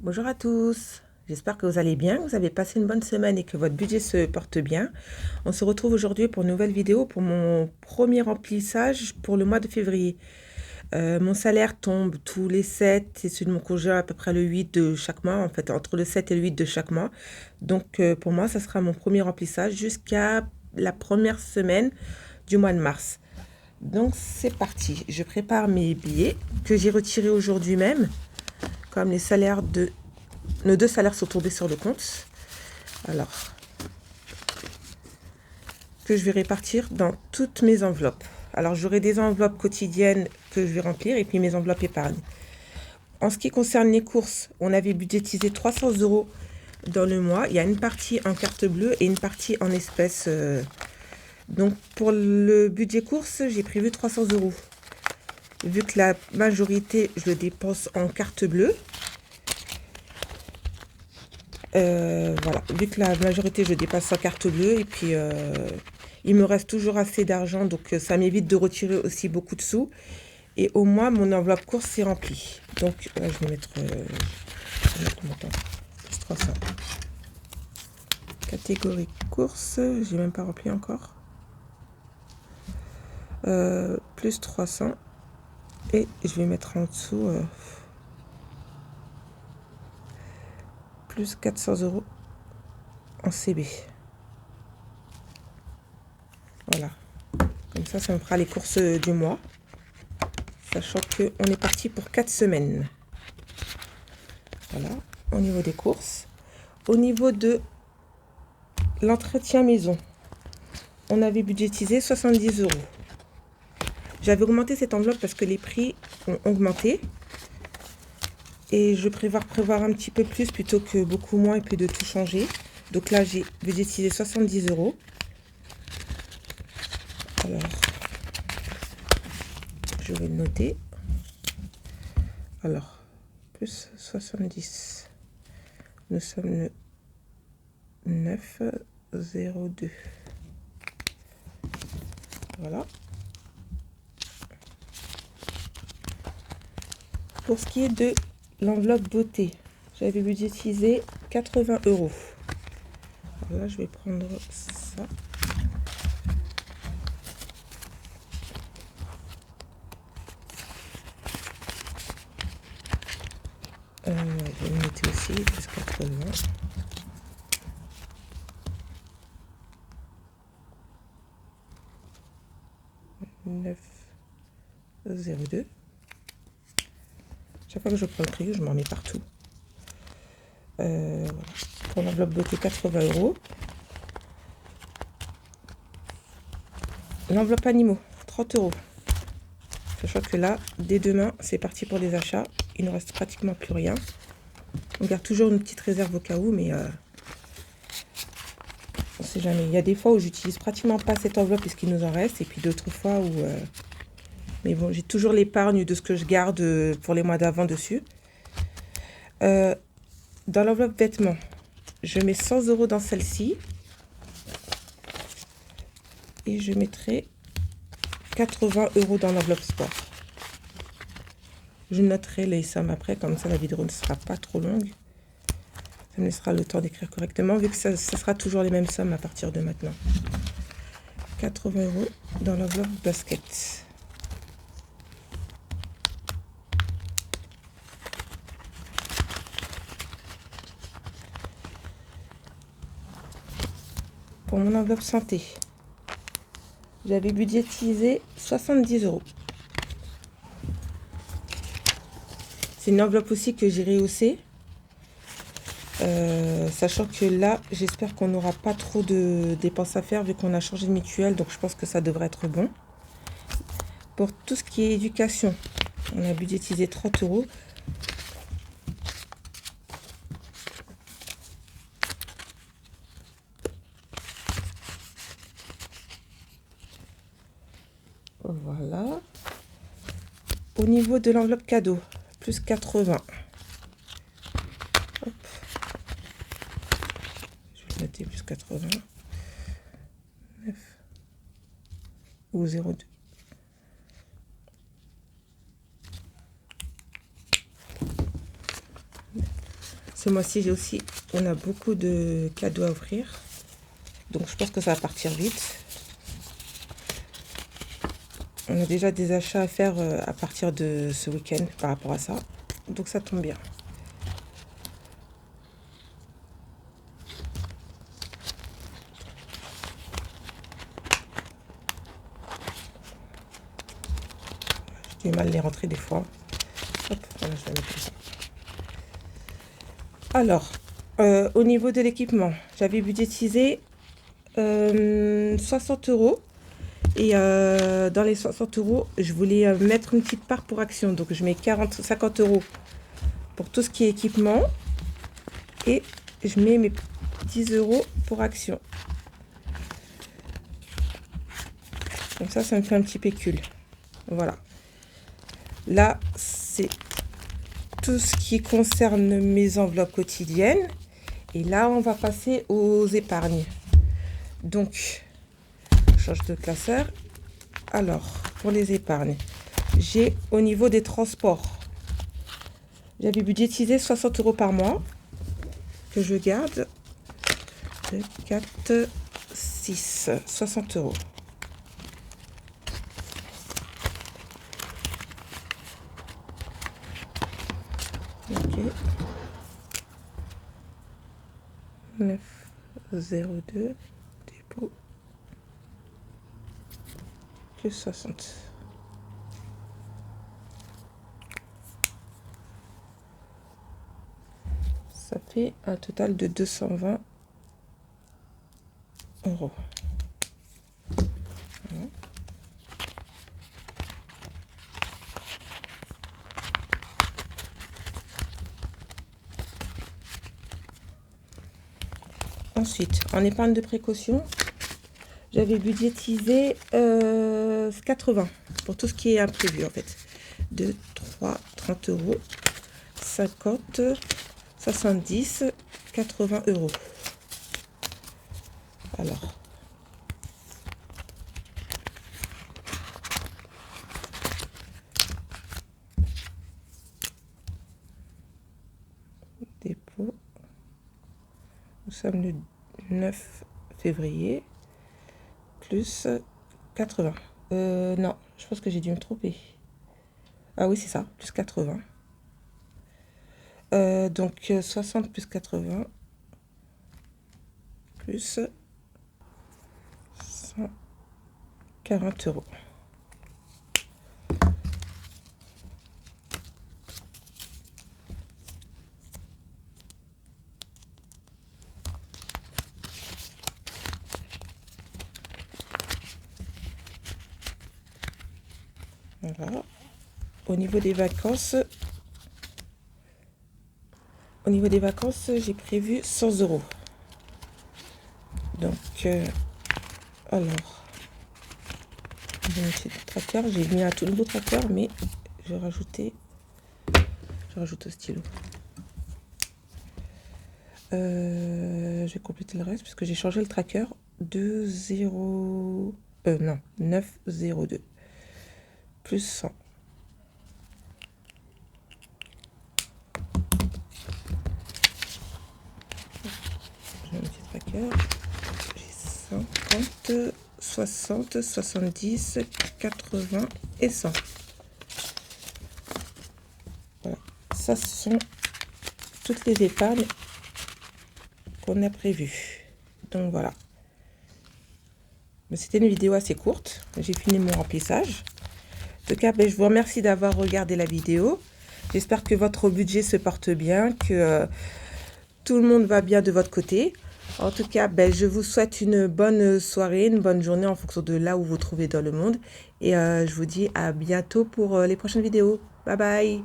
Bonjour à tous, j'espère que vous allez bien, vous avez passé une bonne semaine et que votre budget se porte bien. On se retrouve aujourd'hui pour une nouvelle vidéo pour mon premier remplissage pour le mois de février. Mon salaire tombe tous les 7 et celui de mon conjoint à peu près le 8 de chaque mois, en fait entre le 7 et le 8 de chaque mois. Donc pour moi, ça sera mon premier remplissage jusqu'à la première semaine du mois de mars. Donc c'est parti, je prépare mes billets que j'ai retirés aujourd'hui même. Comme les salaires de... Nos deux salaires sont tombés sur le compte. Alors, que je vais répartir dans toutes mes enveloppes. Alors, j'aurai des enveloppes quotidiennes que je vais remplir et puis mes enveloppes épargne. En ce qui concerne les courses, on avait budgétisé 300 € dans le mois. Il y a une partie en carte bleue et une partie en espèces. Donc, pour le budget courses, j'ai prévu 300 €. Vu que la majorité, je le dépense en carte bleue, voilà, vu que la majorité je dépasse en carte bleue et puis il me reste toujours assez d'argent, donc ça m'évite de retirer aussi beaucoup de sous et au moins mon enveloppe course est remplie. Donc là je vais mettre plus 300. Catégorie course, j'ai même pas rempli encore. Plus 300 et je vais mettre en dessous plus 400 € en CB. Voilà, comme ça me fera les courses du mois, sachant qu'on est parti pour 4 semaines. Voilà, au niveau des courses. Au niveau de l'entretien maison, on avait budgétisé 70 €. J'avais augmenté cette enveloppe parce que les prix ont augmenté. Et je prévoir un petit peu plus plutôt que beaucoup moins et puis de tout changer. Donc là, j'ai budgétisé 70 €. Alors, je vais le noter. Alors, plus 70. Nous sommes le 9,02. Voilà. Pour ce qui est de l'enveloppe beauté, j'avais budgétisé 80 €. Alors là, je vais prendre ça. Je vais le noter aussi, plus 80. « 9,02 ». Chaque fois que je prends le prix, je m'en mets partout. Voilà. Pour l'enveloppe beauté, 80 €. L'enveloppe animaux, 30 €. Sachant que là, dès demain, c'est parti pour les achats. Il ne reste pratiquement plus rien. On garde toujours une petite réserve au cas où, mais on ne sait jamais. Il y a des fois où j'utilise pratiquement pas cette enveloppe puisqu'il nous en reste, et puis d'autres fois où... mais bon, j'ai toujours l'épargne de ce que je garde pour les mois d'avant dessus. Dans l'enveloppe vêtements, je mets 100 € dans celle-ci. Et je mettrai 80 € dans l'enveloppe sport. Je noterai les sommes après, comme ça la vidéo ne sera pas trop longue. Ça me laissera le temps d'écrire correctement, vu que ça sera toujours les mêmes sommes à partir de maintenant. 80 € dans l'enveloppe basket. Pour mon enveloppe santé, j'avais budgétisé 70 €. C'est une enveloppe aussi que j'ai rehaussée. Sachant que là, j'espère qu'on n'aura pas trop de dépenses à faire vu qu'on a changé de mutuelle. Donc je pense que ça devrait être bon. Pour tout ce qui est éducation, on a budgétisé 30 €. Voilà. Au niveau de l'enveloppe cadeau, plus 80. Hop. Je vais noter plus 80. 9 ou 0,2. ce mois-ci, on a beaucoup de cadeaux à offrir. Donc, je pense que ça va partir vite. On a déjà des achats à faire à partir de ce week-end par rapport à ça. Donc, ça tombe bien. J'ai mal les rentrer des fois. Hop, voilà, je vais mettre comme ça. Alors, au niveau de l'équipement, j'avais budgétisé 60 €. Et dans les 60 €, je voulais mettre une petite part pour Action. Donc, je mets 50 € pour tout ce qui est équipement. Et je mets mes 10 € pour Action. Comme ça me fait un petit pécule. Voilà. Là, c'est tout ce qui concerne mes enveloppes quotidiennes. Et là, on va passer aux épargnes. Donc, je change de classeur. Alors, pour les épargnes, j'ai au niveau des transports, j'avais budgétisé 60 € par mois que je garde. 2, 4, 6, 60 €. Ok. 9,02 dépôt plus 60. Ça fait un total de 220 €. Voilà. Ensuite, en épargne de précaution, j'avais budgétisé 80 pour tout ce qui est imprévu en fait. 2, 3, 30 €, 50, 70, 80 €. Alors, dépôt. Nous sommes le 9 février. Plus 80. Non, je pense que j'ai dû me tromper. Ah oui, c'est ça, plus 80. Donc 60 plus 80 plus 140 €. Voilà. Au niveau des vacances, j'ai prévu 100 €. Donc, alors, tracker, j'ai mis un tout nouveau tracker, mais je rajoute au stylo. Je vais compléter le reste puisque j'ai changé le tracker de 9,02 plus 100. J'ai un petit tracker. J'ai 50, 60, 70, 80 et 100. Voilà. Ça, ce sont toutes les épargnes qu'on a prévues. Donc voilà. Mais c'était une vidéo assez courte. J'ai fini mon remplissage. En tout cas, je vous remercie d'avoir regardé la vidéo. J'espère que votre budget se porte bien, que tout le monde va bien de votre côté. En tout cas, je vous souhaite une bonne soirée, une bonne journée en fonction de là où vous vous trouvez dans le monde. Et je vous dis à bientôt pour les prochaines vidéos. Bye bye!